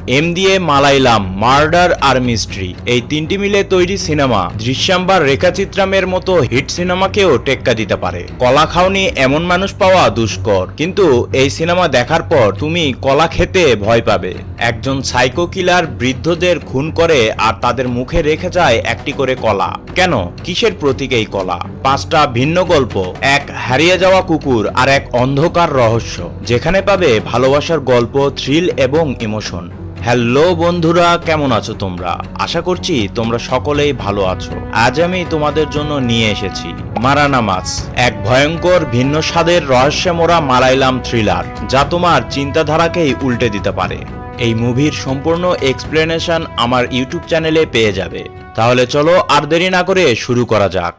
M দিয়ে Malayalam, murder আর mystery, এই তিনটি মিলে তৈরি সিনেমা দৃশ্যম বা রেখাচিত্রামের মতো হিট সিনেমাকেও টেক্কা দিতে পারে। কলা খাওনি এমন মানুষ পাওয়া দুষ্কর, কিন্তু এই সিনেমা দেখার পর তুমি কলা খেতে ভয় পাবে। একজন সাইকো কিলার বৃদ্ধদের খুন করে আর তাদের মুখে রেখে যায় একটি করে কলা। কেন, কিসের প্রতীক এই কলা? 5টা ভিন্ন গল্প, এক হারিয়ে যাওয়া কুকুর আর এক অন্ধকার রহস্য, যেখানে পাবে ভালোবাসার গল্প, থ্রিল এবং ইমোশন। হ্যালো বন্ধুরা, কেমন আছো তোমরা? আশা করছি তোমরা সকলেই ভালো আছো। আজ আমি তোমাদের জন্য নিয়ে এসেছি মারানামাস, এক ভয়ঙ্কর ভিন্ন স্বাদের রহস্যে মোড়া মালায়ালাম থ্রিলার, যা তোমার চিন্তাধারাকেই উল্টে দিতে পারে। এই মুভির সম্পূর্ণ এক্সপ্লেনেশন আমার ইউটিউব চ্যানেলে পেয়ে যাবে। তাহলে চলো আর দেরি না করে শুরু করা যাক।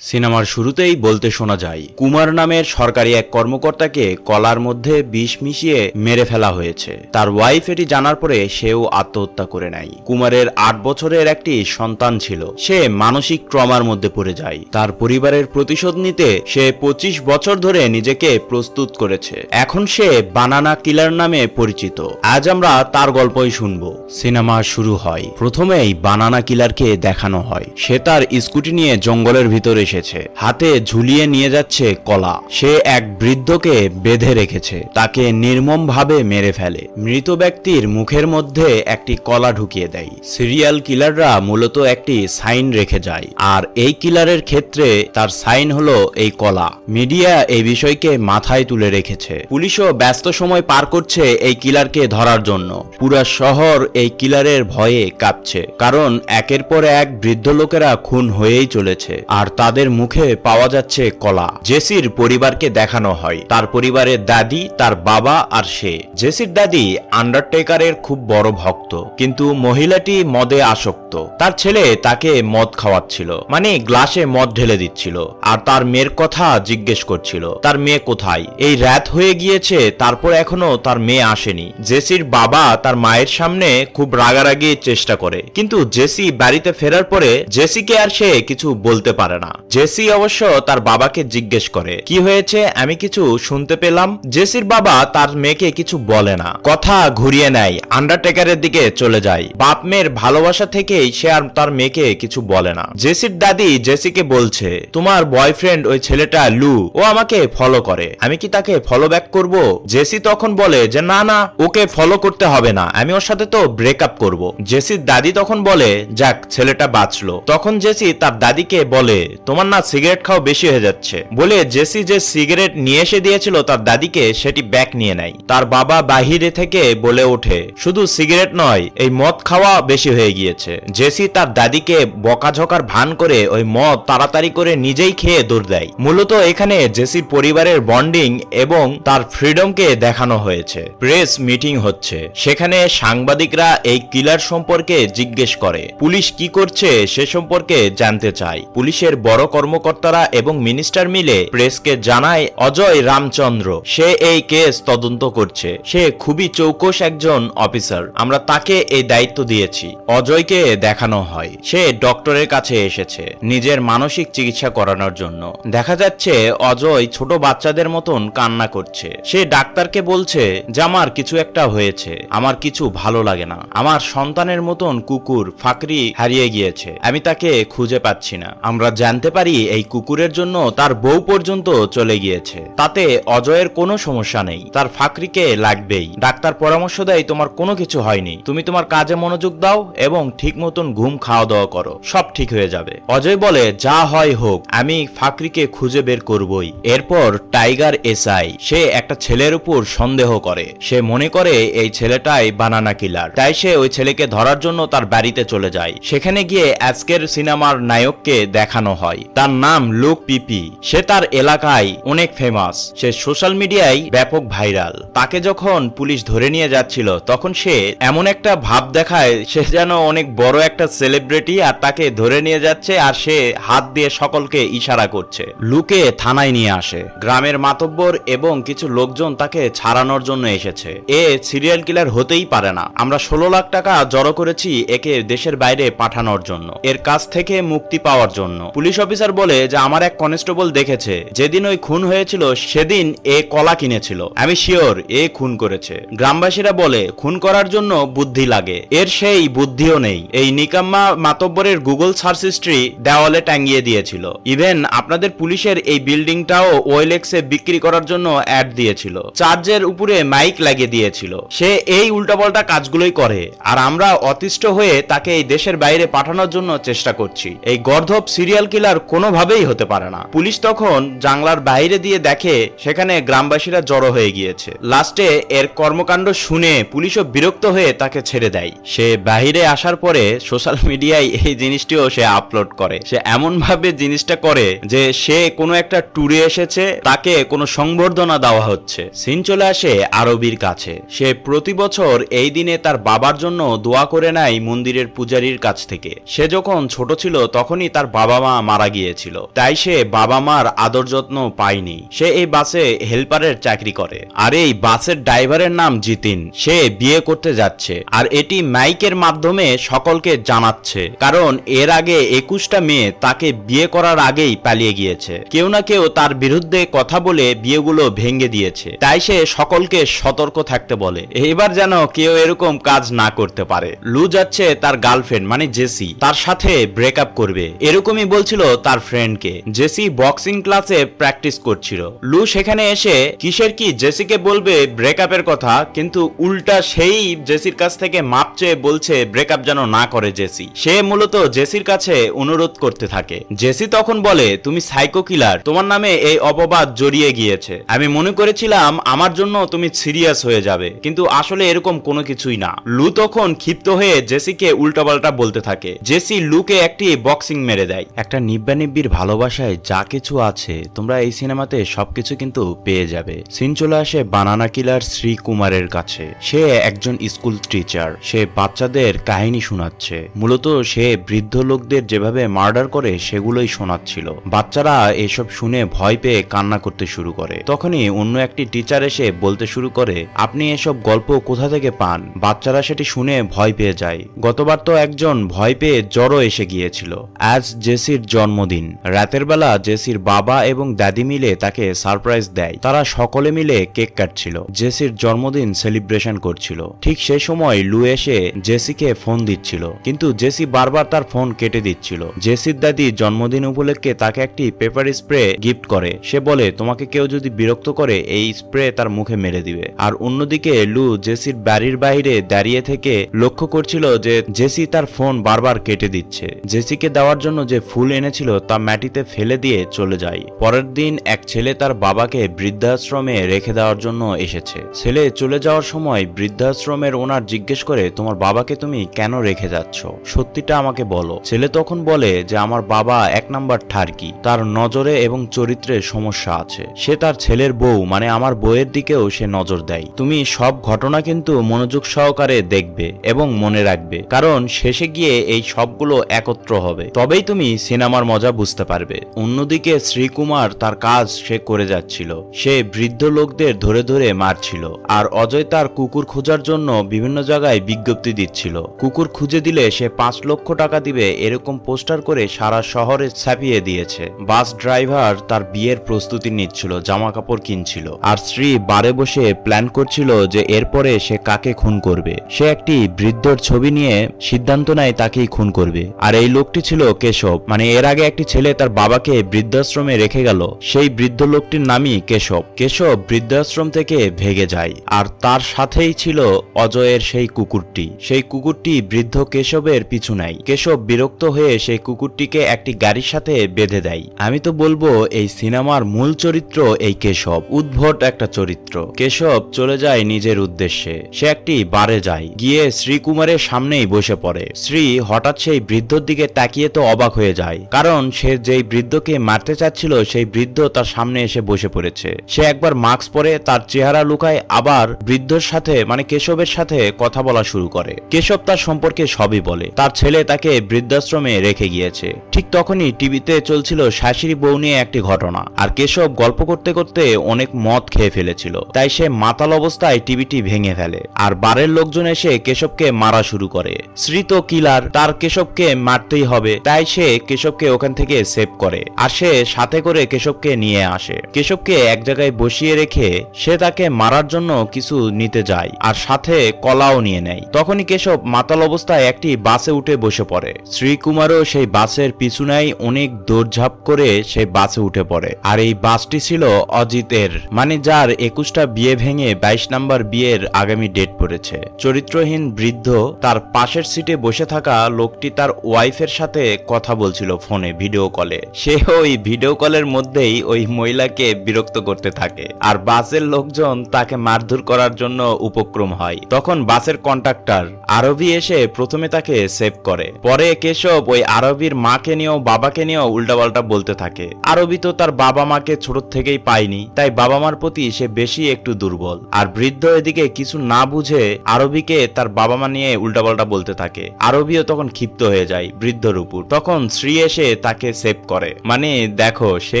সিনেমার শুরুতেই বলতে শোনা যায়, কুমার নামের সরকারি এক কর্মকর্তাকে কলার মধ্যে বিষ মিশিয়ে মেরে ফেলা হয়েছে। তার ওয়াইফ এটি জানার পরে সেও আত্মহত্যা করে নেয়। কুমারের 8 বছরের একটি সন্তান ছিল। সে মানসিক ট্রমার মধ্যে পড়ে যায়। তার পরিবারের প্রতিশোধ নিতে সে 25 বছর ধরে নিজেকে প্রস্তুত করেছে। এখন সে বানানা কিলার নামে পরিচিত। আজ আমরা তার গল্পই শুনবো। সিনেমা শুরু হয়, প্রথমেই বানানা কিলারকে দেখানো হয়। সে তার স্কুটি নিয়ে জঙ্গলের ভিতরে এসেছে, হাতে ঝুলিয়ে নিয়ে যাচ্ছে কলা। সে এক বৃদ্ধকে বেঁধে রেখেছে, তাকে নির্মম ভাবে মেরে ফেলে। মৃত ব্যক্তির মুখের মধ্যে একটি কলা ঢুকিয়ে দেয়। সিরিয়াল কিলাররা মূলত একটি সাইন রেখে যায়, আর এই কিলারের ক্ষেত্রে তার সাইন হলো এই কলা। মিডিয়া এই বিষয়কে মাথায় তুলে রেখেছে। পুলিশও ব্যস্ত সময় পার করছে এই কিলারকে ধরার জন্য। পুরা শহর এই কিলারের ভয়ে কাঁপছে, কারণ একের পর এক বৃদ্ধ লোকেরা খুন হয়েই চলেছে, আর তাদের মুখে পাওয়া যাচ্ছে কলা। জেসির পরিবারকে দেখানো হয়, তার পরিবারের দাদি, তার বাবা আর সে। জেসির দাদি আন্ডারটেকারের খুব বড় ভক্ত, কিন্তু মহিলাটি মদে আসক্ত। তার ছেলে তাকে মদ খাওয়াচ্ছিল, মানে গ্লাসে মদ ঢেলে দিচ্ছিল, আর তার মেয়ের কথা জিজ্ঞেস করছিল তার মেয়ে কোথায়। এই রাত হয়ে গিয়েছে, তারপর এখনো তার মেয়ে আসেনি। জেসির বাবা তার মায়ের সামনে খুব রাগারাগি চেষ্টা করে, কিন্তু জেসি বাড়িতে ফেরার পরে জেসিকে আর সে কিছু বলতে পারে না। জেসি অবশ্য তার বাবাকে জিজ্ঞেস করে, কি হয়েছে, আমি কিছু শুনতে পেলাম। জেসির বাবা তার মেয়েকে কিছু বলে না, কথা ঘুরিয়ে নেয়, আন্ডারটেকারের দিকে চলে যায়। বাপ মেয়ের ভালোবাসা থেকেই সে আর তার মেয়েকে কিছু বলে না। জেসির দাদি জেসিকে বলছে, তোমার বয়ফ্রেন্ড ওই ছেলেটা লু, ও আমাকে ফলো করে, আমি কি তাকে ফলো ব্যাক করব? জেসি তখন বলে যে না না, ওকে ফলো করতে হবে না, আমি ওর সাথে তো ব্রেকআপ করব। জেসির দাদি তখন বলে, যাক ছেলেটা বাঁচলো। তখন জেসি তার দাদিকে বলে, তোমার না সিগারেট খাওয়া বেশি হয়ে যাচ্ছে, বলে জেসি যে সিগারেট নিয়ে এসে দিয়েছিল তার দাদিকে সেটি ব্যাক নিয়ে নেয়। তার বাবা বাহিরে থেকে বলে ওঠে, শুধু সিগারেট নয়, এই মদ খাওয়া বেশি হয়ে গিয়েছে। জেসি তার দাদিকে বকাঝকার ভান করে ওই মদ তাড়াতাড়ি করে নিজেই খেয়ে দৌড় দেয়। মূলত এখানে জেসির পরিবারের বন্ডিং এবং তার ফ্রিডমকে দেখানো হয়েছে। প্রেস মিটিং হচ্ছে, সেখানে সাংবাদিকরা এই কিলার সম্পর্কে জিজ্ঞেস করে, পুলিশ কি করছে সে সম্পর্কে জানতে চায়। পুলিশের বড় কর্মকর্তারা এবং মিনিস্টার মিলে প্রেসকে জানায় অজয় রামচন্দ্র, সে এই কেস তদন্ত করছে। সে খুবই চৌকস একজন অফিসার, আমরা তাকে এই দায়িত্ব দিয়েছি। অজয়কে দেখানো হয়, সে ডক্টরের কাছে এসেছে নিজের মানসিক চিকিৎসা করানোর জন্য। দেখা যাচ্ছে অজয় ছোট বাচ্চাদের মতন কান্না করছে। সে ডাক্তারকে বলছে যে আমার কিছু একটা হয়েছে, আমার কিছু ভালো লাগে না, আমার সন্তানের মতন কুকুর ফাকরি হারিয়ে গিয়েছে, আমি তাকে খুঁজে পাচ্ছি না। আমরা জানতে পারি এই কুকুরের জন্য তার বউ পর্যন্ত চলে গিয়েছে। তাতে অজয়ের কোনো সমস্যা নেই, তার ফাকরিকে লাগবেই। ডাক্তার পরামর্শ দেয়, তোমার কোনো কিছু হয়নি, তুমি তোমার কাজে মনোযোগ দাও এবং ঠিক মতন ঘুম খাওয়া দাওয়া করো, সব ঠিক হয়ে যাবে। অজয় বলে, যা হয় হোক, আমি ফাকরিকে খুঁজে বের করবই। এরপর টাইগার এসআই, সে একটা ছেলের উপর সন্দেহ করে। সে মনে করে এই ছেলেটাই বানানা কিলার, তাই সে ওই ছেলেকে ধরার জন্য তার বাড়িতে চলে যায়। সেখানে গিয়ে আজকের সিনেমার নায়ককে দেখানো হয়, তার নাম লুক পিপি। সে তার এলাকায় অনেক ফেমাস, সে সোশ্যাল মিডিয়ায় ব্যাপক ভাইরাল। তাকে যখন পুলিশ ধরে নিয়ে যাচ্ছিল তখন সে এমন একটা ভাব দেখায় সে যেন অনেক বড় একটা সেলিব্রিটি, আর তাকে ধরে নিয়ে যাচ্ছে আর সে হাত দিয়ে সকলকে ইশারা করছে। লুকে থানায় নিয়ে আসে, গ্রামের মাতব্বর এবং কিছু লোকজন তাকে ছাড়ানোর জন্য এসেছে। এ সিরিয়াল কিলার হতেই পারে না, আমরা 16 লাখ টাকা জড়ো করেছি একে দেশের বাইরে পাঠানোর জন্য, এর কাছ থেকে মুক্তি পাওয়ার জন্য। পুলিশ অফিসার অফিসার বলে যে আমার এক কনস্টেবল দেখেছে যেদিন ওই খুন হয়েছিল সেদিন এ কলা কিনেছিল, আমি শিওর এ খুন করেছে। গ্রামবাসীরা বলে খুন করার জন্য বুদ্ধি লাগে, এর সেই বুদ্ধিও নেই। এই নিকাম্মা মাতব্বরের গুগল সার্চ হিস্ট্রি দেওয়ালে টাঙ্গিয়ে দিয়েছিল। ইভেন আপনাদের পুলিশের এই বিল্ডিংটাও ওয়েলেক্সে বিক্রি করার জন্য অ্যাড দিয়েছিল, চার্জের উপরে মাইক লাগিয়ে দিয়েছিল। সে এই উল্টাপাল্টা কাজগুলোই করে, আর আমরা অতিষ্ঠ হয়ে তাকে এই দেশের বাইরে পাঠানোর জন্য চেষ্টা করছি। এই গর্ধব সিরিয়াল কিলার কোনোভাবেই হতে পারে না। পুলিশ তখন জানলার বাইরে দিয়ে দেখে সেখানে গ্রামবাসীরা জড়ো হয়ে গিয়েছে। লাস্টে এর কর্মকাণ্ড শুনে পুলিশও বিরক্ত হয়ে তাকে ছেড়ে দেয়। সে বাইরে আসার পরে সোশ্যাল মিডিয়ায় এই জিনিসটিও সে আপলোড করে। সে এমন ভাবে জিনিসটা করে যে সে কোনো একটা ট্যুরে এসেছে, তাকে কোনো সংবর্ধনা দেওয়া হচ্ছে। সিন চলে আসে আরবির কাছে। সে প্রতি বছর এই দিনে তার বাবার জন্য দোয়া করে নেয় মন্দিরের পূজারীর কাছ থেকে। সে যখন ছোট ছিল তখনই তার বাবা মা মারা গিয়েছিল, তাই সে বাবা মার আদর যত্ন পায়নি। সে এই বাসে হেল্পারের চাকরি করে, আর এই বাসের ড্রাইভারের নাম জিতিন। সে বিয়ে করতে যাচ্ছে, আর এটি মাইকের মাধ্যমে সকলকে জানাচ্ছে, কারণ এর আগে 21টা মেয়ে তাকে বিয়ে করার আগেই পালিয়ে গিয়েছে। কেউ না কেউ তার বিরুদ্ধে কথা বলে বিয়েগুলো ভেঙে দিয়েছে, তাই সে সকলকে সতর্ক থাকতে বলে, এবার যেন কেউ এরকম কাজ না করতে পারে। লু যাচ্ছে তার গার্লফ্রেন্ড মানে জেসি, তার সাথে ব্রেকআপ করবে, এরকমই বলছিল তার ফ্রেন্ডকে। জেসি বক্সিং ক্লাসে প্র্যাকটিস করছিল। লু সেখানে এসে কিসের কি জেসিকে বলবে ব্রেকআপের কথা, কিন্তু উল্টা সেই জেসির কাছ থেকে মাপ চেয়ে বলছে ব্রেকআপ যেন না করে জেসি। সে মূলত জেসির কাছে অনুরোধ করতে থাকে। জেসি তখন বলে, তুমি সাইকো কিলার, তোমার নামে এই অপবাদ জড়িয়ে গিয়েছে। আমি মনে করেছিলাম আমার জন্য তুমি সিরিয়াস হয়ে যাবে, কিন্তু আসলে এরকম কোনো কিছুই না। লু তখন ক্ষিপ্ত হয়ে জেসিকে উল্টাপাল্টা বলতে থাকে। জেসি লুকে একটি বক্সিং মেরে দেয়। একটা নিব্বানিব্বির ভালোবাসায় যা কিছু আছে তোমরা এই সিনেমাতে সবকিছু কিন্তু পেয়ে যাবে। সিন চলে আসে বানানা কিলার শ্রী কুমারের কাছে। সে একজন স্কুল টিচার, সে বাচ্চাদের কাহিনী শোনাচ্ছে। মূলত সে বৃদ্ধ লোকদের যেভাবে মার্ডার করে সেগুলোই শোনাচ্ছিল। বাচ্চারা এসব শুনে ভয় পেয়ে কান্না করতে শুরু করে। তখনই অন্য একটি টিচার এসে বলতে শুরু করে, আপনি এসব গল্প কোথা থেকে পান? বাচ্চারা সেটি শুনে ভয় পেয়ে যায়। গতবার তো একজন ভয় পেয়ে জ্বরও এসে গিয়েছিল। আজ জেসির জন্মদিন। রাতের বেলা জেসির বাবা এবং দাদি মিলে তাকে সারপ্রাইজ দেয়। তারা সকলে মিলে কেক কাটছিল, জেসির জন্মদিন সেলিব্রেশন করছিল। ঠিক সেই সময় লু এসে জেসিকে ফোন দিচ্ছিল, কিন্তু জেসি বারবার তার ফোন কেটে দিচ্ছিল। জেসির দাদি জন্মদিন উপলক্ষে তাকে একটি পেপার স্প্রে গিফট করে। সে বলে, তোমাকে কেউ যদি বিরক্ত করে এই স্প্রে তার মুখে মেরে দিবে। আর অন্যদিকে লু জেসির বাড়ির বাইরে দাঁড়িয়ে থেকে লক্ষ্য করছিল যে জেসি তার ফোন বারবার কেটে দিচ্ছে। জেসিকে দেওয়ার জন্য যে ফুল এনেছিল তা মাটিতে ফেলে দিয়ে চলে যায়। পরের দিন এক ছেলে তার বাবাকে বৃদ্ধাশ্রমে রেখে দেওয়ার জন্য এসেছে। ছেলে চলে যাওয়ার সময় বৃদ্ধাশ্রমের ওনার জিজ্ঞেস করে, তোমার বাবাকে তুমি কেন রেখে যাচ্ছ, সত্যিটা আমাকে বলো। ছেলে তখন বলে যে আমার বাবা 1 নাম্বার ঠারকি, তার নজরে এবং চরিত্রে সমস্যা আছে। সে তার ছেলের বউ মানে আমার বউয়ের দিকেও সে নজর দেয়। তুমি সব ঘটনা কিন্তু মনোযোগ সহকারে দেখবে এবং মনে রাখবে, কারণ শেষে গিয়ে এই সবগুলো একত্র হবে, তবেই তুমি সিনেমার মজা বুঝতে পারবে। অন্যদিকে শ্রীকুমার তার কাজ সে করে যাচ্ছিল। সে বৃদ্ধ লোকদের ধরে ধরে মারছিল, আর অজয় তার কুকুর খোঁজার জন্য বিভিন্ন জায়গায় বিজ্ঞপ্তি দিচ্ছিল। কুকুর খুঁজে দিলে সে 5 লক্ষ টাকা দিবে, এরকম পোস্টার করে সারা শহরে ছাপিয়ে দিয়েছে। বাস ড্রাইভার তার বিয়ের প্রস্তুতি নিচ্ছিল, জামা কাপড় কিনছিল, আর শ্রী বারে বসে প্ল্যান করছিল যে এরপরে সে কাকে খুন করবে। সে একটি বৃদ্ধর ছবি নিয়ে সিদ্ধান্ত নেয় তাকেই খুন করবে। আর এই লোকটি ছিল কেশব, মানে এর আগে একটি ছেলে তার বাবাকে বৃদ্ধাশ্রমে রেখে গেল, সেই বৃদ্ধ লোকটির নামই কেশব। কেশব বৃদ্ধাশ্রম থেকে ভেগে যায়, আর তার সাথেই ছিল অজয়ের সেই কুকুরটি। সেই কুকুরটি বৃদ্ধ কেশবের পিছু নেয়। কেশব বিরক্ত হয়ে সেই কুকুরটিকে একটি গাড়ির সাথে বেঁধে দেয়। আমি তো বলবো এই সিনেমার মূল চরিত্র এই কেশব, উদ্ভট একটা চরিত্র। কেশব চলে যায় নিজের উদ্দেশ্যে। সে একটি বারে যায়, গিয়ে শ্রীকুমারের সামনেই বসে পড়ে। শ্রী হঠাৎ সেই বৃদ্ধর দিকে তাকিয়ে তো অবাক হয়ে যায়, কারণ সে যেই বৃদ্ধকে মারতে চাচ্ছিল সেই বৃদ্ধ তার সামনে এসে বসে পড়েছে। সে একবার মাস্ক পরে তার চেহারা লুকায়, আবার বৃদ্ধর সাথে মানে কেশবের সাথে কথা বলা শুরু করে। কেশব তার সম্পর্কে সবই বলে। তার ছেলে তাকে বৃদ্ধাশ্রমে রেখে গিয়েছে। ঠিক তখনই টিভিতে চলছিল শাশুড়ি বউ নিয়ে একটি ঘটনা। আর কেশব গল্প করতে করতে অনেক মদ খেয়ে ফেলেছিল, তাই সে মাতাল অবস্থায় টিভিটি ভেঙে ফেলে। আর বারের লোকজন এসে কেশবকে মারা শুরু করে। শ্রী তো কিলার, তার কেশবকে মারতেই হবে, তাই সে কেশবকে ওখান থেকে সেভ করে। আর সে সাথে করে কেশবকে নিয়ে আসে। কেশবকে এক জায়গায় বসিয়ে রেখে সে তাকে মারার জন্য কিছু নিতে যায়, আর সাথে কলাও নিয়ে নেয়। তখনই কেশব মাতাল অবস্থায় একটি বাসে উঠে বসে পড়ে। শ্রীকুমারও সেই বাসের পিছু নেয়, অনেক দৌড়ঝাঁপ করে সেই বাসে উঠে পড়ে। আর এই বাসটি ছিল অজিতের, মানে যার 21টা বিয়ে ভেঙে 22 নাম্বার বিয়ের আগামী ডেট পড়েছে। চরিত্রহীন বৃদ্ধ তার পাশের সিটে বসে থাকা লোকটি তার ওয়াইফের সাথে কথা বলছিল ফোনে, ভিডিও কলে। সে ওই ভিডিও কলের মধ্যেই ওই মহিলাকে বিরক্ত করতে থাকে। আর বাসের লোকজন তাকে মারধর করার জন্য উপক্রম হয়। তখন বাসের কন্ডাক্টর আরবি এসে প্রথমে তাকে সেভ করে। পরে কেশব ওই আরবির মাকে নিয়েও বাবাকে নিয়েও উল্টাপাল্টা বলতে থাকে। আরবি তো তার বাবা মাকে ছোট থেকেই পায়নি, তাই বাবা মার প্রতি সে বেশি একটু দুর্বল। আর বৃদ্ধ এদিকে কিছু না বুঝে আরবিকে তার বাবা মা নিয়ে উল্টাপাল্টা বলতে থাকে। আরবিও তখন ক্ষিপ্ত হয়ে যায় বৃদ্ধর উপর। তখন শ্রী এসে তাকে সেভ করে। মানে দেখো সে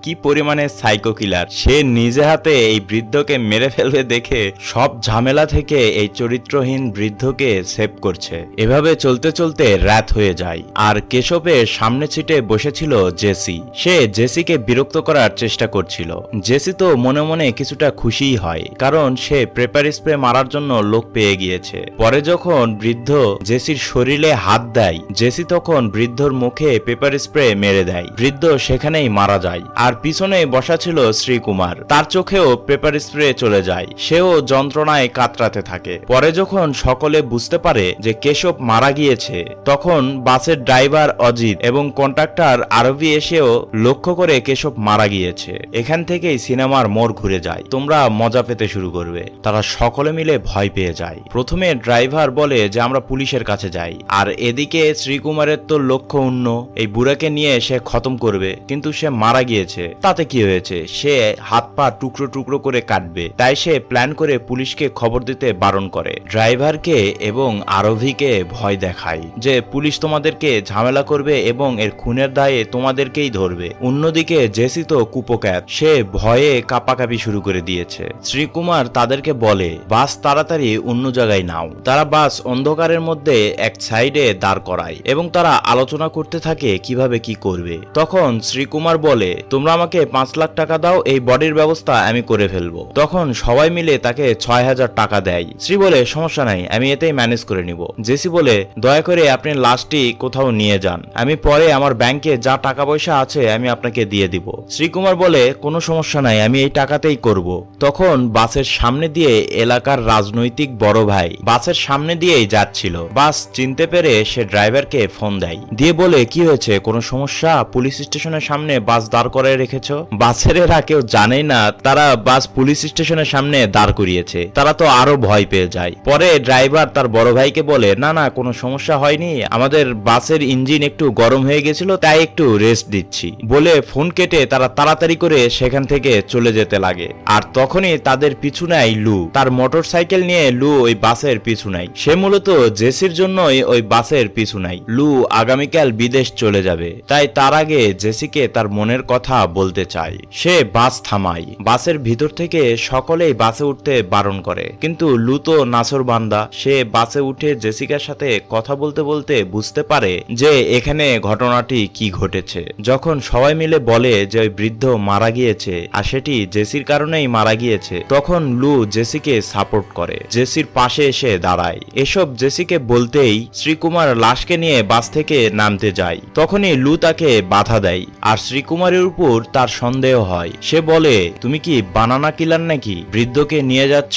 কি পরিমাণে সাইকো কিলার, সে নিজে হাতে এই বৃদ্ধকে মেরে ফেলবে দেখে সব ঝামেলা থেকে এই চরিত্রহীন বৃদ্ধকে সেভ করছে। এভাবে চলতে চলতে রাত হয়ে যায়। আর কেশবের সামনে সিটে বসেছিল জেসি। সে জেসিকে বিরক্ত করার চেষ্টা করছিল। জেসি তো মনে মনে কিছুটা খুশিই হয়, কারণ সে পেপার স্প্রে মারার জন্য লোক পেয়ে গিয়েছে। পরে যখন বৃদ্ধ জেসির শরীরে হাত দেয়, জেসি তখন বৃদ্ধর মুখে পেপার স্প্রে মেরে দেয়। বৃদ্ধ সেখানেই মারা যায়। আর পিছনে বসা ছিল শ্রীকুমার, তার চোখেও পেপার স্প্রে চলে যায়। সেও যন্ত্রণায় কাতরাতে থাকে। পরে যখন সকলে বুঝতে পারে যে কেশব মারা গিয়েছে, তখন বাসের ড্রাইভার অজিত এবং কন্ডাক্টর আরবি এসেও লক্ষ্য করে কেশব মারা গিয়েছে। এখান থেকেই সিনেমার মোড় ঘুরে যায়, তোমরা মজা পেতে শুরু করবে। তারা সকলে মিলে ভয় পেয়ে যায়। প্রথমে ড্রাইভার বলে যে আমরা পুলিশের কাছে যাই। আর এদিকে শ্রীকুমারের তো লক্ষ্য অন্য, এই বুড়াকে নিয়ে সে খতম করবে, কিন্তু সে মারা গিয়েছে, তাতে কি হয়েছে, সে হাত পা টুকরো টুকরো করে কাটবে। তাই সে প্ল্যান করে পুলিশকে খবর দিতে বারণ করে। ড্রাইভারকে এবং আরভিকে ভয় দেখায় যে পুলিশ তোমাদেরকে ঝামেলা করবে এবং এর খুনের দায়ে তোমাদেরকেই ধরবে। অন্যদিকে জেসি তো কুপোক্যাত, সে ভয়ে কাঁপাকাঁপি শুরু করে দিয়েছে। শ্রীকুমার তাদেরকে বলে বাস তাড়াতাড়ি অন্য জায়গায় নাও। তারা বাস অন্ধকারের মধ্যে এক সাইডে দাঁড় করায় এবং তারা আলোচনা করতে থাকে কিভাবে কি করবে। তখন শ্রীকুমার বলে তোমরা আমাকে 5 লাখ টাকা দাও, এই বডির ব্যবস্থা আমি করে ফেলবো। তখন সবাই মিলে তাকে 6000 টাকা দেয়। শ্রী বলে সমস্যা নাই, আমি এতেই ম্যানেজ করে নিব। জেসি বলে দয়া করে আপনি লাশটি কোথাও নিয়ে যান, আমি পরে আমার ব্যাংকে যা টাকা পয়সা আছে আমি আপনাকে দিয়ে দিব। শ্রীকুমার বলে কোনো সমস্যা নাই, আমি এই টাকাতেই করব। তখন বাসের সামনে দিয়ে এলাকার রাজনৈতিক বড় ভাই বাসের সামনে দিয়েই যাচ্ছিল। বাস চিনতে পেরে সে ড্রাইভারকে ফোন দেয়, দিয়ে বলে কি হয়েছে, কোনো সমস্যা? পুলিশ স্টেশনের সামনে বাস দাঁড় করায় রেখেছো? বাসের এরা কেউ জানেই না তারা বাস পুলিশ স্টেশনের সামনে দাঁড় করিয়েছে। তারা তো আরো ভয় পেয়ে যায়। পরে ড্রাইভার তার বড় ভাইকে বলে না না কোনো সমস্যা হয়নি, আমাদের বাসের ইঞ্জিন একটু গরম হয়ে গেছিল তাই একটু রেস্ট দিচ্ছি। বলে ফোন কেটে তারা তাড়াতাড়ি করে সেখান থেকে চলে যেতে লাগে। আর তখনই তাদের পিছু নেয় লু, তার মোটর সাইকেল নিয়ে লু ওই বাসের পিছু নেয়। সে মূলত জেসির জন্যই ওই বাসের পিছু নেয়। লু আগামীকাল বিদেশ চলে যাবে, তাই তার আগে জেসিকে তার মনের কথা বলতে চায়। সে বাস থামায়। বাসের ভিতর থেকে সকলেই বাসে উঠতে বারণ করে, কিন্তু লু তো নাসর বান্দা, সে বাসে উঠে জেসিকার সাথে কথা বলতে বলতে বুঝতে পারে যে এখানে ঘটনাটি কি ঘটেছে। যখন সবাই মিলে বলে যে ওই বৃদ্ধ মারা গিয়েছে আর সেটি জেসির কারণেই মারা গিয়েছে, তখন লু জেসিকে সাপোর্ট করে, জেসির পাশে এসে দাঁড়ায়। এসব জেসিকে বলতেই শ্রীকুমার লাশকে নিয়ে বাস থেকে নামতে যায়। তখনই লু তাকে বাধা দেয়। আর শ্রীকুমারের উপর তার সন্দেহ হয়। সে বলে তুমি কি বানানা কিলার নাকি, বৃদ্ধকে নিয়ে যাচ্ছ?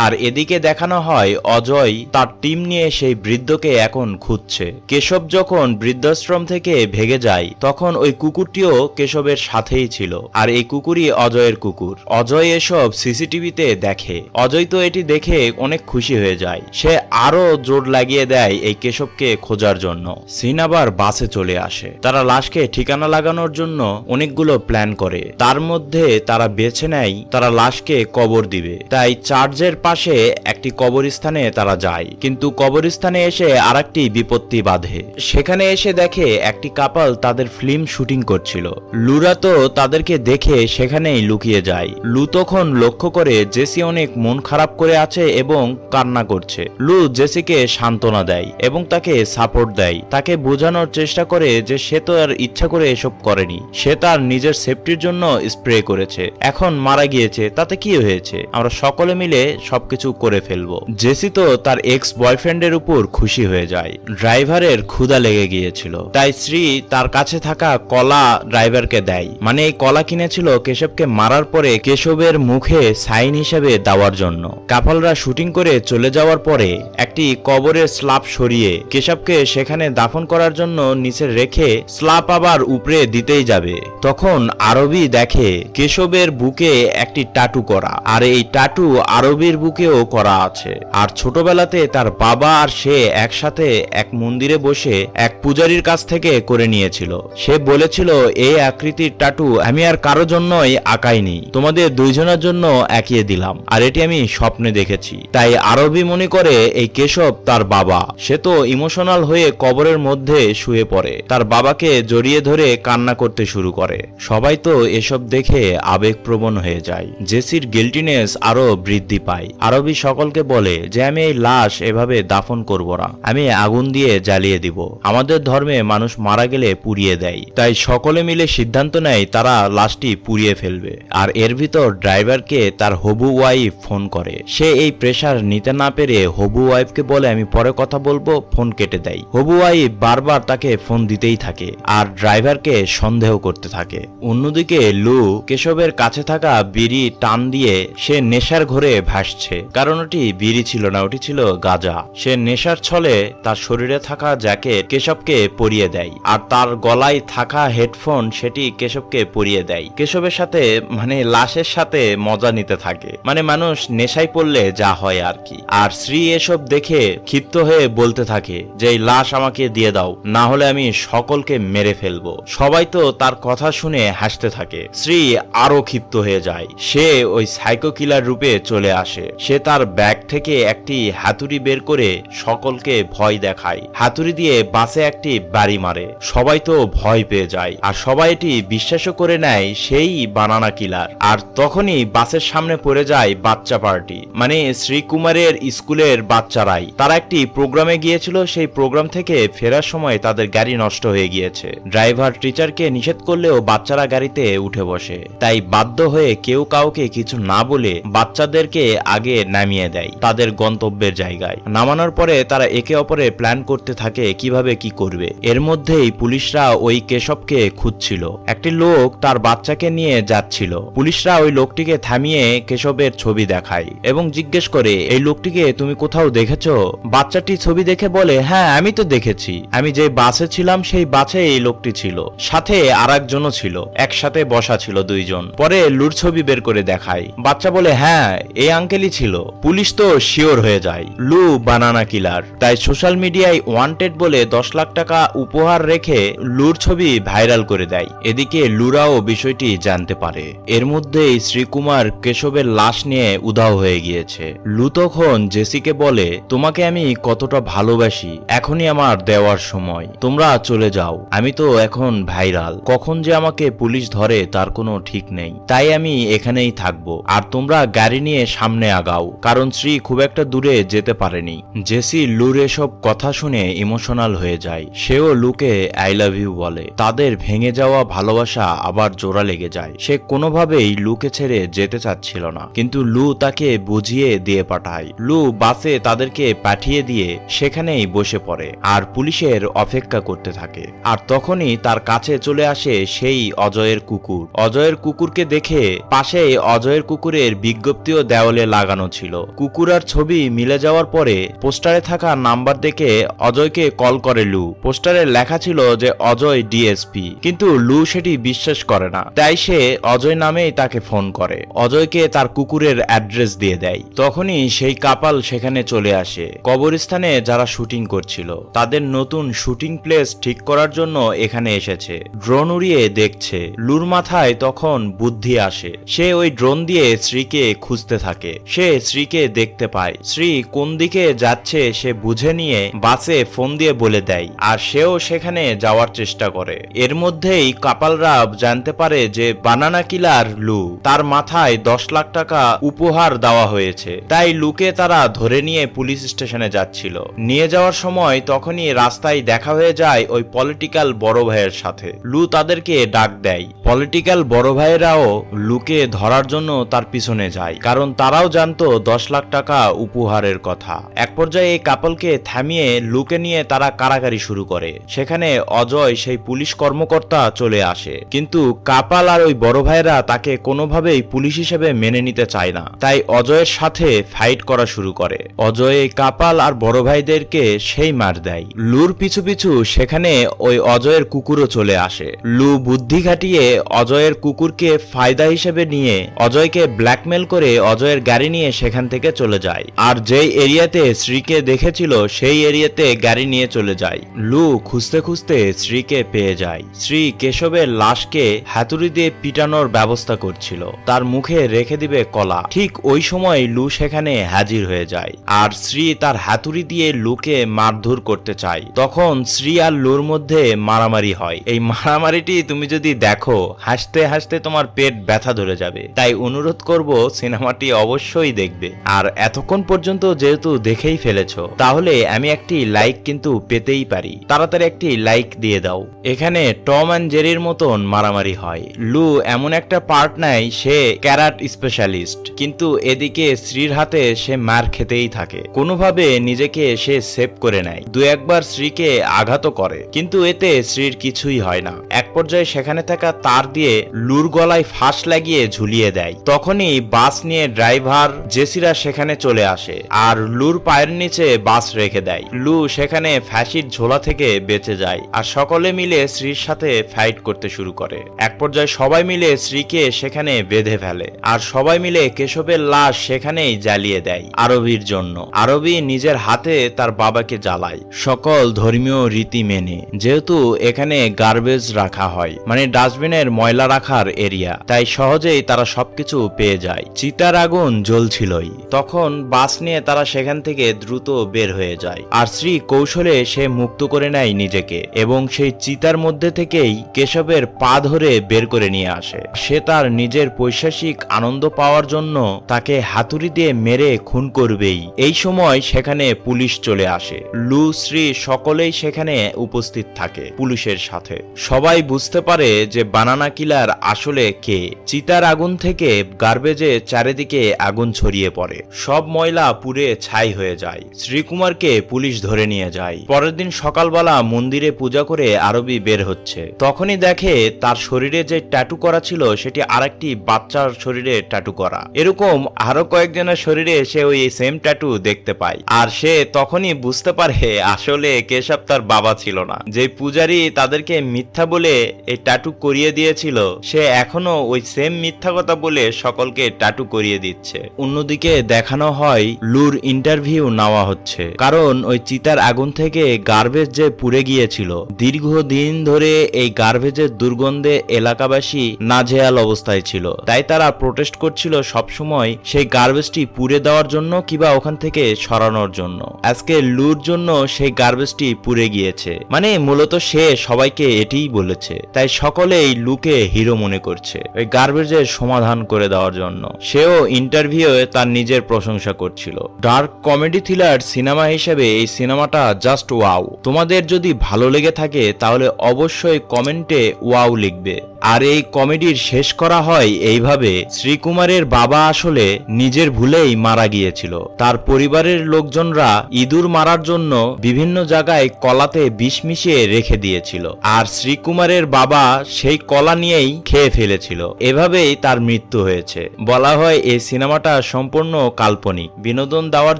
আর এদিকে দেখানো হয় অজয় তার টিম নিয়ে সেই বৃদ্ধকে এখন খুঁজছে। কেশব যখন বৃদ্ধাশ্রম থেকে ভেগে যায় তখন ওই কুকুরটিও কেশবের সাথেই ছিল। আর এই কুকুরই অজয়ের কুকুর। অজয় এসব সিসিটিভিতে দেখে। অজয় তো এটি দেখে অনেক খুশি হয়ে যায়। সে আরো জোর লাগিয়ে দেয় এই কেশবকে খোঁজার জন্য। সিন আবার বাসে চলে আসে। তারা লাশকে ঠিকানা লাগানোর জন্য অনেকগুলো প্ল্যান করে। তার মধ্যে তারা বেছে নেয় তারা লাশকে কবর দিবে। তাই চার্চের পাশে একটি কবরস্থানে তারা যায়, কিন্তু কবরস্থানে এসে আরেকটি বিপত্তি বাধে। সেখানে এসে দেখে একটি কাপল তাদের ফিল্ম শুটিং করছিল। লুরা তো তাদেরকে দেখে সেখানেই লুকিয়ে যায়। লু তখন লক্ষ্য করে জেসি অনেক মন খারাপ করে আছে এবং কান্না করছে। লু জেসিকে সান্ত্বনা দেয় এবং তাকে সাপোর্ট দেয়। তাকে বোঝানোর চেষ্টা করে যে সে তো আর ইচ্ছা করে এসব করেনি, সে তার নিজের সেফটির জন্য স্প্রে করেছে। এখন মারা গিয়েছে, তাতে কি হয়েছে, আমরা সকলে মিলে সবকিছু করে ফেলবো। জেসি তো তার এক্স বয়ফ্রেন্ডের উপর খুশি হয়ে যায়। ড্রাইভারের ক্ষুধা লেগে গিয়েছিল, তাই শ্রী তার কাছে থাকা কলা ড্রাইভারকে দেয়। মানে এই কলা কিনেছিল কেশবকে মারার পরে কেশবের মুখে সাইন হিসেবে দেওয়ার জন্য। কাপলরা শুটিং করে চলে যাওয়ার পরে একটি কবরের স্ল্যাব সরিয়ে কেশবকে সেখানে দাফন করার জন্য নিচে রেখে স্ল্যাব আবার উপরে দিতেই যাবে, তখন আরবি দেখে কেশবের বুকে একটি টাটু করা, আর এই টাটু আরবির বুকেও করা আছে। আর ছোটবেলাতে তার বাবা আর সে একসাথে এক মন্দিরে বসে এক পূজারীর কাছ থেকে করে নিয়েছিল। সে বলেছিল এই আকৃতির টাটু আমি আর কারো জন্যই আঁকাইনি, তোমাদের দুইজনের জন্য আঁকিয়ে দিলাম, আর এটি আমি স্বপ্নে দেখেছি। তাই আরবি মনে করে এই কেশব তার বাবা। সে তো ইমোশনাল হয়ে কবরের মধ্যে শুয়ে পড়ে, তার বাবাকে জড়িয়ে ধরে কান্না করতে শুরু করে। সবাই তো এসব দেখে আবেগপ্রবণ হয়ে যায়। জেসির গিল্টিনেস আরো বৃদ্ধি পায়। আরবি সকলকে বলে যে আমি এই লাশ এভাবে দাফন করব না, আমি আগুন দিয়ে জ্বালিয়ে দিব। আমাদের ধর্মে মানুষ মারা গেলে পুড়িয়ে দেয়। তাই সকলে মিলে সিদ্ধান্ত নেয় তারা লাশটি পুড়িয়ে ফেলবে। আর এর ভিতর ড্রাইভারকে তার হবু ওয়াইফ ফোন করে। সে এই প্রেসার নিতে না পেরে হবু ওয়াইফকে বলে আমি পরে কথা বলবো, ফোন কেটে দেয়। হবু ওয়াইফ বারবার তাকে ফোন দিতেই থাকে আর ড্রাইভারকে সন্দেহ করতে থাকে। অন্যদিকে লু কেশবের কাছে থাকা বিড়ি টান দিয়ে সে নেশার ঘরে ভাসছে, কারণ ওটি বিড়ি ছিল না, ওটি ছিল গাঁজা। সে নেশার ছলে তার শরীরে থাকা জ্যাকেট কেশবকে পরিয়ে দেয়, আর তার গলায় থাকা হেডফোন সেটি কেশবকে পরিয়ে দেয়। কেশবের সাথে মানে লাশের সাথে মজা নিতে থাকে, মানে মানুষ নেশায় পড়লে যা হয় আর কি। আর শ্রী এসব দেখে ক্ষিপ্ত হয়ে বলতে থাকে যে এই লাশ আমাকে দিয়ে দাও, না হলে আমি সকলকে মেরে ফেলবো। সবাই তো তার কথা শুনে হাসতে থাকে। শ্রী আরো ক্ষিপ্ত হয়ে যায়। সে ওই সাইকো কিলার রূপে চলে আসে। সে তার ব্যাগ থেকে একটি হাতুড়ি বের করে সকলকে ভয় দেখায়। হাতুড়ি দিয়ে বাসে একটি বাড়ি মারে। সবাই তো ভয় পেয়ে যায়, আর সবাই এটি বিশ্বাসও করে নেয় সেই বানানা কিলার। আর তখনই বাসের সামনে পড়ে যায় বাচ্চা পার্টি, মানে শ্রীকুমারের স্কুলের বাচ্চারাই। তারা একটি প্রোগ্রামে গিয়েছিল, সেই প্রোগ্রাম থেকে ফেরার সময় তাদের গাড়ি নষ্ট হয়ে গিয়েছে। ড্রাইভার টিচারকে নিষেধ করলেও বাচ্চারা গাড়িতে উঠে বসে। তাই বাধ্য হয়ে কেউ কাউকে কিছু না বলে বাচ্চাদেরকে আগে নামিয়ে দেয় তাদের গন্তব্যের জায়গায়। নামানোর পরে তারা একে অপরে প্ল্যান করতে থাকে কিভাবে কি করবে। এর মধ্যেই পুলিশরা ওই কেশবকে খুঁজছিল। একটি লোক তার বাচ্চাকে নিয়ে যাচ্ছিল। পুলিশরা ওই লোকটিকে থামিয়ে কেশবের ছবি দেখায় এবং জিজ্ঞেস করে এই লোকটিকে তুমি কোথাও দেখেছো? বাচ্চাটি ছবি দেখে বলে হ্যাঁ আমি তো দেখেছি, আমি যে বাসে ছিলাম সেই বাসে এই লোকটি ছিল, সাথে আরেকজনও ছিল, একসাথে বসা ছিল দুইজন। পরে লুর ছবি বের করে দেখায়। বাচ্চা বলে হ্যাঁ এই আঙ্কেলই ছিল। পুলিশ তো শিওর হয়ে যায় লু বানানা কিলার। তাই সোশ্যাল মিডিয়ায় ওয়ান্টেড বলে 10 লাখ টাকা উপহার রেখে লুর ছবি ভাইরাল করে দেয়। এদিকে লুরাও বিষয়টি জানতে পারে। এর মধ্যেই শ্রীকুমার কেশবের লাশ নিয়ে উধাও হয়ে গিয়েছে। লু তখন জেসিকে বলে তোমাকে আমি কতটা ভালোবাসি, এখনই আমার দেওয়ার সময়, তোমরা চলে যাও। আমি তো এখন ভাইরাল, কখন যে আমাকে পুলিশ ধরে তার কোনো ঠিক নেই, তাই আমি এখানেই থাকবো, আর তোমরা গাড়ি নিয়ে সামনে আগাও, কারণ শ্রী খুব একটা দূরে যেতে পারেনি। জেসি লুর এসব কথা শুনে ইমোশনাল হয়ে যায়। সেও লুকে আই লাভ ইউ বলে। তাদের ভেঙে যাওয়া ভালোবাসা আবার জোড়া লেগে যায়। সে কোনোভাবেই লুকে ছেড়ে যেতে চাচ্ছিল না, কিন্তু লু তাকে বুঝিয়ে দিয়ে পাঠায়। লু বাসে তাদেরকে পাঠিয়ে দিয়ে সেখানেই বসে পড়ে আর পুলিশের অপেক্ষা করতে থাকে। আর তখনই তার কাছে চলে আসে সেই অজয়ের কুকুর। অজয়ের কুকুরকে দেখে পাশে অজয়ের কুকুরের বিজ্ঞপ্তিও দেওয়ালে লাগানো ছিল। কুকুর আর ছবি মিলে যাওয়ার পরে পোস্টারে থাকা নাম্বার দেখে অজয়কে কল করে লু। পোস্টারে লেখা ছিল যে অজয় ডিএসপি, কিন্তু লু সেটি বিশ্বাস করে না। তাই সে অজয় নামেই তাকে ফোন করে। অজয়কে তার কুকুরের অ্যাড্রেস দিয়ে দেয়। তখনই সেই কাপাল সেখানে চলে চলে আসে কবরস্থানে যারা শুটিং করছিল তাদের নতুন শুটিং প্লেস ঠিক করার জন্য এখানে এসেছে। ড্রোন উড়িয়ে দেখছে। লুর মাথায় তখন বুদ্ধি আসে। সে ওই ড্রোন দিয়ে শ্রীকে খুঁজতে থাকে। সে শ্রীকে দেখতে পায়। শ্রী কোন দিকে যাচ্ছে সে বুঝে নিয়ে বাসে ফোন দিয়ে বলে দেয়, আর সেও সেখানে যাওয়ার চেষ্টা করে। এর মধ্যেই কাপালরা জানতে পারে যে বানানা কিলার লু, তার মাথায় 10 লাখ টাকা উপহার দেওয়া হয়েছে। তাই লুকে তারা ধরে নিয়ে পুলিশ স্টেশনে যাচ্ছিল। নিয়ে যাওয়ার সময় তখনই রাস্তায় দেখা হয়ে যায় ওই পলিটিক্যাল বড় ভাইয়ের সাথে। লু তাদেরকে ডাক দেয়। পলিটিক্যাল বড় ভাইয়েরাও লুকে ধরার জন্য তার পিছনে যায়, কারণ তারাও জানতো 10 লাখ টাকা উপহারের কথা। এক পর্যায়ে এই কাপলকে থামিয়ে লুকে নিয়ে তারা কারাকারি শুরু করে। সেখানে অজয় সেই পুলিশ কর্মকর্তা চলে আসে, কিন্তু কাপাল আর ওই বড় ভাইয়েরা তাকে কোনোভাবেই পুলিশ হিসেবে মেনে নিতে চায় না। তাই অজয়ের সাথে ফাইট করা শুরু করে। অজয় কাপাল আর বড় ভাইদেরকে সেই মার দেয়। লুর পিছু পিছু সেখানে ওই অজয়ের কুকুরও চলে আসে। লু বুদ্ধি খাটিয়ে অজয়ের কুকুরকে ফায়দা হিসেবে নিয়ে অজয়কে ব্ল্যাকমেল করে অজয়ের গাড়ি নিয়ে সেখান থেকে চলে যায়। আর যেই এরিয়াতে শ্রীকে দেখেছিল সেই এরিয়াতে গাড়ি নিয়ে চলে যায়। লু খুঁজতে খুঁজতে শ্রীকে পেয়ে যায়। শ্রী কেশবের লাশকে হাতুড়ি দিয়ে পিটানোর ব্যবস্থা করছিল, তার মুখে রেখে দিবে কলা। ঠিক ওই সময় লু সেখানে হাজির হয়ে যায়, আর শ্রী তার হাতুড়ি দিয়ে লুকে মারধর করতে চায়। তখন শ্রী আর লুর মধ্যে মারামারি হয়। এই মারামারিটি তুমি যদি দেখো হাসতে হাসতে তোমার পেট ব্যথা ধরে যাবে। তাই অনুরোধ করব সিনেমাটি অবশ্যই দেখবে। আর এতক্ষণ পর্যন্ত যেহেতু দেখেই ফেলেছো, তাহলে আমি একটি লাইক কিন্তু পেতেই পারি। তাড়াতাড়ি একটি লাইক দিয়ে দাও। এখানে টম অ্যান্ড জেরির মতন মারামারি হয়। লু এমন একটা পার্ট নেয়, সে ক্যারাট স্পেশালিস্ট, কিন্তু এদিকে শ্রীর হাতে সে মার খেতেই থাকে। কোনোভাবে নিজেকে সে সেভ করে নেয়। দু একবার শ্রীকে আঘাত করে, কিন্তু এতে শ্রীর কিছুই হয় না। এক পর্যায়ে সেখানে থাকা তার দিয়ে লুর গলায় ফাঁস লাগিয়ে ঝুলিয়ে দেয়। তখনই বাস নিয়ে ড্রাইভার জেসিরা সেখানে চলে আসে, আর লুর পায়ের নিচে বাস রেখে দেয়। লু সেখানে ফাঁসির ঝোলা থেকে বেঁচে যায়, আর সকলে মিলে শ্রীর সাথে ফাইট করতে শুরু করে। এক পর্যায়ে সবাই মিলে শ্রীকে সেখানে বেঁধে ফেলে, আর সবাই মিলে কেশবের লাশ সেখানেই জ্বালিয়ে দেয় আরবির জন্য। আরবি নিজের হাতে তার বাবাকে জ্বালায়, সকল ধর্মীয় রীতি মেনে। যেহেতু এখানে গার্বেজ রাখা হয়, মানে ডাস্টবিনের ময়লা রাখার এরিয়া, তাই সহজেই তারা সবকিছু পেয়ে যায়। চিতার আগুন জ্বলছিলই। তখন বাস নিয়ে তারা সেখান থেকে দ্রুত বের হয়ে যায়, আর শ্রী কৌশলে সে মুক্ত করে নেয় নিজেকে, এবং সেই চিতার মধ্যে থেকেই কেশবের পা ধরে বের করে নিয়ে আসে। সে তার নিজের পৈশাসিক আনন্দ পাওয়ার জন্য তাকে হাতুড়ি দিয়ে মেরে খুন করবেই। এই সময় সেখানে পুলিশ চলে আসে। লু, শ্রী সকলেই সেখানে উপস্থিত থাকে পুলিশের সাথে। সবাই বুঝতে পারে যে বানানা কিলার আসলে কে। চিতার আগুন থেকে গার্বেজে চারিদিকে আগুন ছড়িয়ে পড়ে, সব ময়লা পুড়ে ছাই হয়ে যায়। শ্রীকুমারকে পুলিশ ধরে নিয়ে যায়। পরের দিন সকালবেলা মন্দিরে পূজা করে আরবি বের হচ্ছে। তখনই দেখে তার শরীরে যে ট্যাটু করা ছিল সেটি আরেকটি বাচ্চার শরীরে ট্যাটু করা। এরকম আরো কয়েকজনের শরীরে সে ওই সেম ট্যাটু দেখতে পায়, আর সে তখনই বুঝতে পারে আসলে কেশব তার বাবা ছিল না। যে পূজারী তাদেরকে মিথ্যা বলে এই ট্যাটু করিয়ে দিয়েছিল, সে এখনো ওই সেম মিথ্যা কথা বলে সকলকে ট্যাটু করিয়ে দিচ্ছে। অন্যদিকে দেখানো হয় লুর ইন্টারভিউ নেওয়া হচ্ছে, কারণ ওই চিতার আগুন থেকে গার্বেজ যে পুড়ে গিয়েছিল। দীর্ঘদিন ধরে এই গার্বেজের দুর্গন্ধে এলাকাবাসী নাজেহাল অবস্থায় ছিল, তাই তারা প্রোটেস্ট করছিল সবসময় সেই গার্বেজটি পুড়ে দেওয়ার জন্য কিংবা ওখান থেকে সরানোর জন্য। আজকে লুর জন্য সেই গার্বেজটি পুড়ে গিয়েছে, মানে মূলত সে সবাইকে এটিই বলেছে। তাই সকলেই লুকে হিরো মনে করছে ওই গার্বেজের সমাধান করে দেওয়ার জন্য। সেও ইন্টারভিউয়ে তার নিজের প্রশংসা করছিল। ডার্ক কমেডি থ্রিলার সিনেমা হিসেবে এই সিনেমাটা জাস্ট ওয়াও। তোমাদের যদি ভালো লেগে থাকে তাহলে অবশ্যই কমেন্টে ওয়াও লিখবে। আর এই কমেডির শেষ করা হয় এইভাবে, শ্রীকুমারের বাবা আসলে নিজের ভুলেই মারা গিয়েছিল। তার পরিবারের লোকজনরা ইঁদুর মারার জন্য বিভিন্ন জায়গায় কলাতে বিষ মিশিয়ে রেখে দিয়েছিল, আর শ্রীকুমারের বাবা সেই কলা নিয়েই খেয়ে ফেলেছিল। এভাবেই তার মৃত্যু হয়েছে। বলা হয় এই সিনেমাটা সম্পূর্ণ কাল্পনিক, বিনোদন দেওয়ার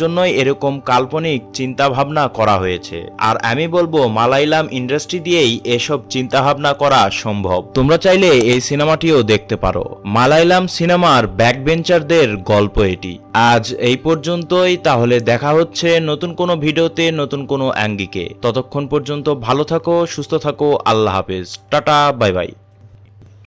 জন্যই এরকম কাল্পনিক চিন্তা ভাবনা করা হয়েছে। আর আমি বলবো মালায়ালাম ইন্ডাস্ট্রি দিয়েই এসব চিন্তা ভাবনা করা সম্ভব। তোমরা চাইলে এই সিনেমাটিও দেখতে পারো। মালায়ালাম সিনেমার ব্যাকবেঞ্চারদের গল্প এটি। আজ এই পর্যন্তই, তাহলে দেখা হচ্ছে নতুন কোনো ভিডিওতে নতুন কোনো অ্যাঙ্গিকে। ততক্ষণ পর্যন্ত ভালো থাকো, সুস্থ থাকো, আল্লাহ হাফেজ, টাটা, বাই বাই।